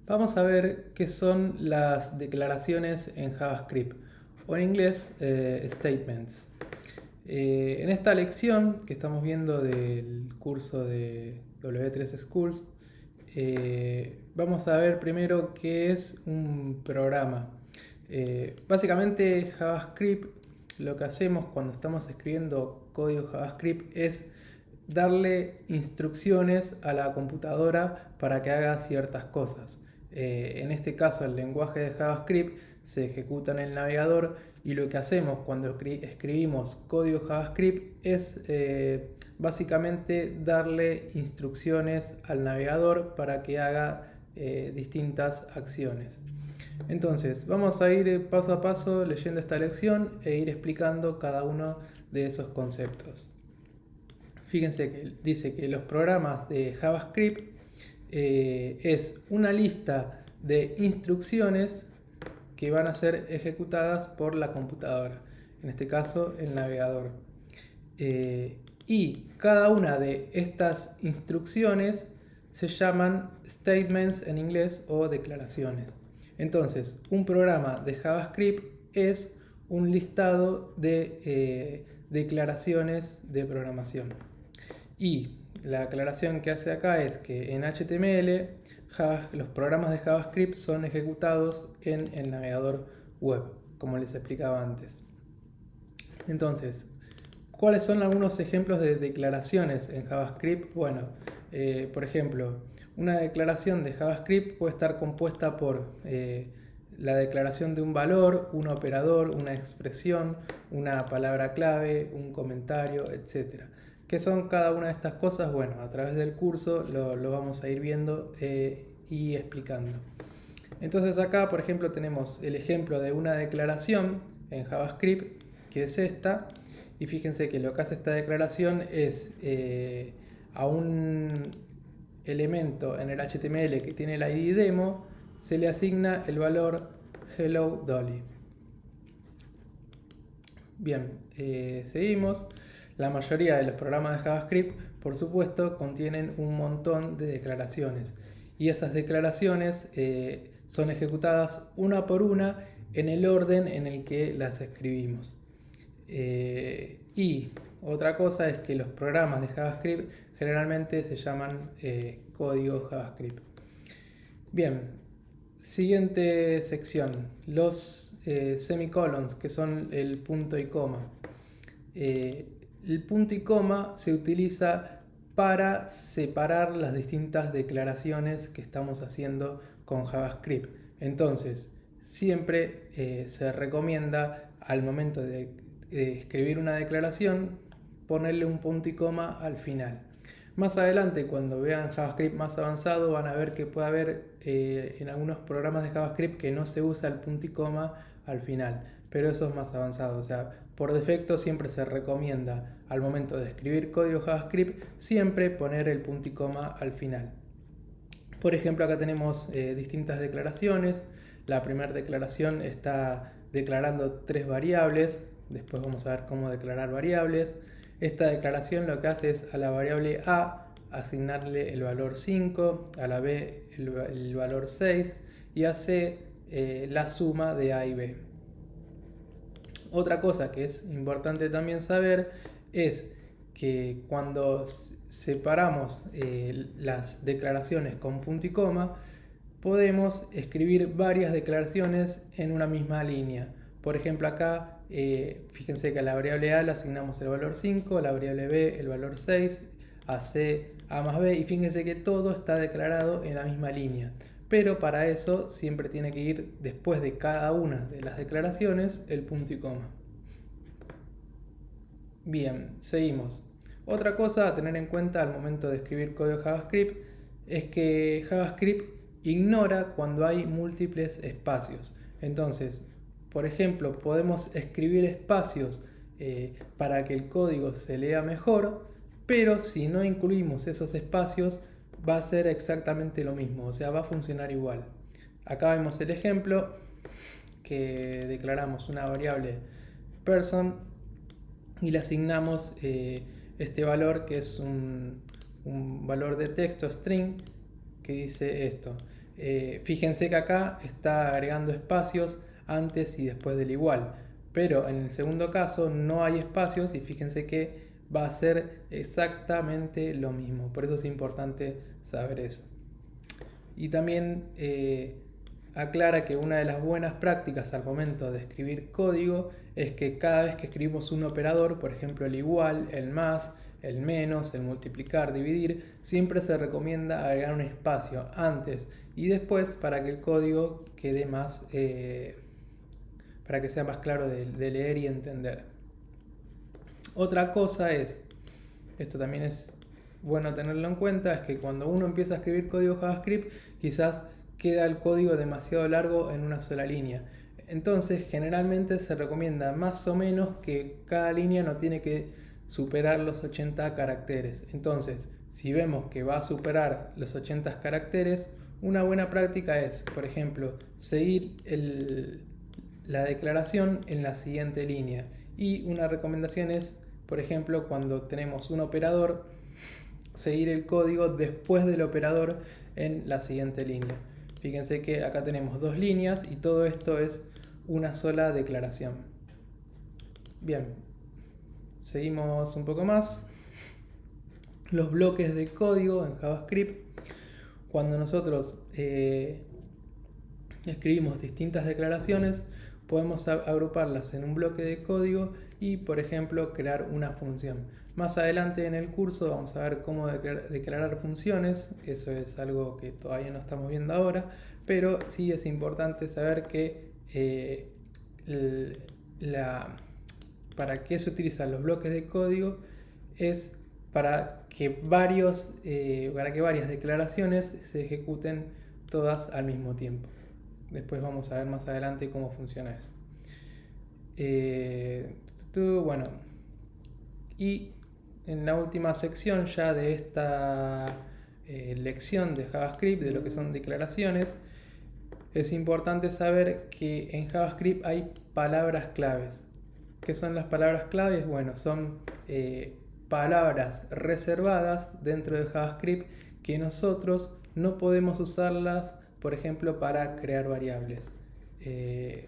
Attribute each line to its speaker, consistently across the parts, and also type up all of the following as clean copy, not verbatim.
Speaker 1: Vamos a ver qué son las declaraciones en JavaScript, o en inglés, statements. En esta lección que estamos viendo del curso de W3 Schools, vamos a ver primero qué es un programa. Básicamente JavaScript, lo que hacemos cuando estamos escribiendo código JavaScript es darle instrucciones a la computadora para que haga ciertas cosas. En este caso, el lenguaje de JavaScript se ejecuta en el navegador y lo que hacemos cuando escribimos código JavaScript es básicamente darle instrucciones al navegador para que haga distintas acciones. Entonces, vamos a ir paso a paso leyendo esta lección e ir explicando cada uno de esos conceptos. Fíjense que dice que los programas de JavaScript es una lista de instrucciones que van a ser ejecutadas por la computadora, en este caso el navegador. Y cada una de estas instrucciones se llaman statements en inglés o declaraciones. Entonces, un programa de JavaScript es un listado de declaraciones de programación. Y la aclaración que hace acá es que en HTML los programas de JavaScript son ejecutados en el navegador web, como les explicaba antes. Entonces, ¿cuáles son algunos ejemplos de declaraciones en JavaScript? Bueno, por ejemplo, una declaración de JavaScript puede estar compuesta por la declaración de un valor, un operador, una expresión, una palabra clave, un comentario, etc. ¿Qué son cada una de estas cosas? Bueno, a través del curso lo vamos a ir viendo y explicando. Entonces acá, por ejemplo, tenemos el ejemplo de una declaración en JavaScript, que es esta, y fíjense que lo que hace esta declaración es a un elemento en el HTML que tiene el ID demo, se le asigna el valor Hello Dolly. Bien, seguimos. La mayoría de los programas de JavaScript, por supuesto, contienen un montón de declaraciones. Y esas declaraciones son ejecutadas una por una en el orden en el que las escribimos. Y otra cosa es que los programas de JavaScript generalmente se llaman código JavaScript. Bien, siguiente sección, los semicolons, que son el punto y coma. El punto y coma se utiliza para separar las distintas declaraciones que estamos haciendo con JavaScript. Entonces, siempre se recomienda al momento de escribir una declaración ponerle un punto y coma al final. Más adelante, cuando vean JavaScript más avanzado, van a ver que puede haber en algunos programas de JavaScript que no se usa el punto y coma al final, pero eso es más avanzado. O sea, por defecto siempre se recomienda al momento de escribir código JavaScript siempre poner el punto y coma al final. Por ejemplo, acá tenemos distintas declaraciones. La primera declaración está declarando tres variables. Después vamos a ver cómo declarar variables. Esta declaración lo que hace es a la variable A asignarle el valor 5, a la B el valor 6 y a C la suma de A y B. Otra cosa que es importante también saber es que cuando separamos las declaraciones con punto y coma, podemos escribir varias declaraciones en una misma línea. Por ejemplo, acá, fíjense que a la variable A le asignamos el valor 5, a la variable B el valor 6, a C A más B, y fíjense que todo está declarado en la misma línea. Pero para eso siempre tiene que ir después de cada una de las declaraciones el punto y coma. Bien, seguimos. Otra cosa a tener en cuenta al momento de escribir código JavaScript es que JavaScript ignora cuando hay múltiples espacios. Entonces, por ejemplo, podemos escribir espacios para que el código se lea mejor, pero si no incluimos esos espacios va a ser exactamente lo mismo, o sea, va a funcionar igual. Acá vemos el ejemplo que declaramos una variable person y le asignamos este valor que es un valor de texto string que dice esto. Fíjense que acá está agregando espacios antes y después del igual, pero en el segundo caso no hay espacios y fíjense que va a ser exactamente lo mismo. Por eso es importante saber eso. Y también aclara que una de las buenas prácticas al momento de escribir código es que cada vez que escribimos un operador, por ejemplo el igual, el más, el menos, el multiplicar, dividir, siempre se recomienda agregar un espacio antes y después para que el código quede más, para que sea más claro de leer y entender. Otra cosa es, esto también es bueno tenerlo en cuenta, es que cuando uno empieza a escribir código JavaScript, quizás queda el código demasiado largo en una sola línea. Entonces, generalmente se recomienda más o menos que cada línea no tiene que superar los 80 caracteres. Entonces, si vemos que va a superar los 80 caracteres, una buena práctica es, por ejemplo, seguir la declaración en la siguiente línea. Y una recomendación es, por ejemplo, cuando tenemos un operador, seguir el código después del operador en la siguiente línea. Fíjense que acá tenemos dos líneas y todo esto es una sola declaración. Bien, seguimos un poco más. Los bloques de código en JavaScript. Cuando nosotros escribimos distintas declaraciones, podemos agruparlas en un bloque de código y, por ejemplo, crear una función. Más adelante en el curso vamos a ver cómo declarar funciones. Eso es algo que todavía no estamos viendo ahora, pero sí es importante saber que para qué se utilizan los bloques de código es para que varias declaraciones se ejecuten todas al mismo tiempo. Después vamos a ver más adelante cómo funciona eso. Bueno, y en la última sección ya de esta lección de JavaScript, de lo que son declaraciones, es importante saber que en JavaScript hay palabras claves. ¿Qué son las palabras claves? Bueno, son palabras reservadas dentro de JavaScript que nosotros no podemos usarlas, por ejemplo, para crear variables.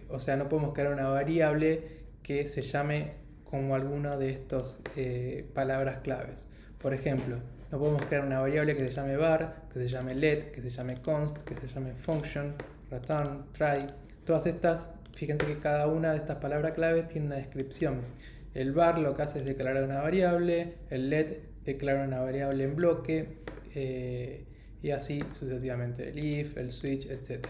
Speaker 1: O sea, no podemos crear una variable que se llame como alguna de estas palabras claves. Por ejemplo, no podemos crear una variable que se llame var, que se llame let, que se llame const, que se llame function, return, try. Todas estas, fíjense que cada una de estas palabras claves tiene una descripción. El var lo que hace es declarar una variable, el let declara una variable en bloque, y así sucesivamente, el if, el switch, etc.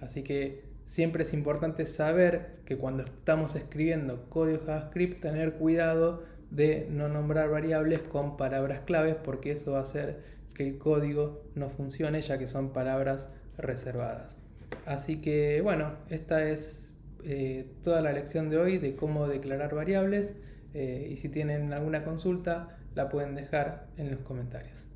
Speaker 1: Así que siempre es importante saber que cuando estamos escribiendo código JavaScript, tener cuidado de no nombrar variables con palabras claves, porque eso va a hacer que el código no funcione, ya que son palabras reservadas. Así que bueno, esta es toda la lección de hoy de cómo declarar variables, y si tienen alguna consulta la pueden dejar en los comentarios.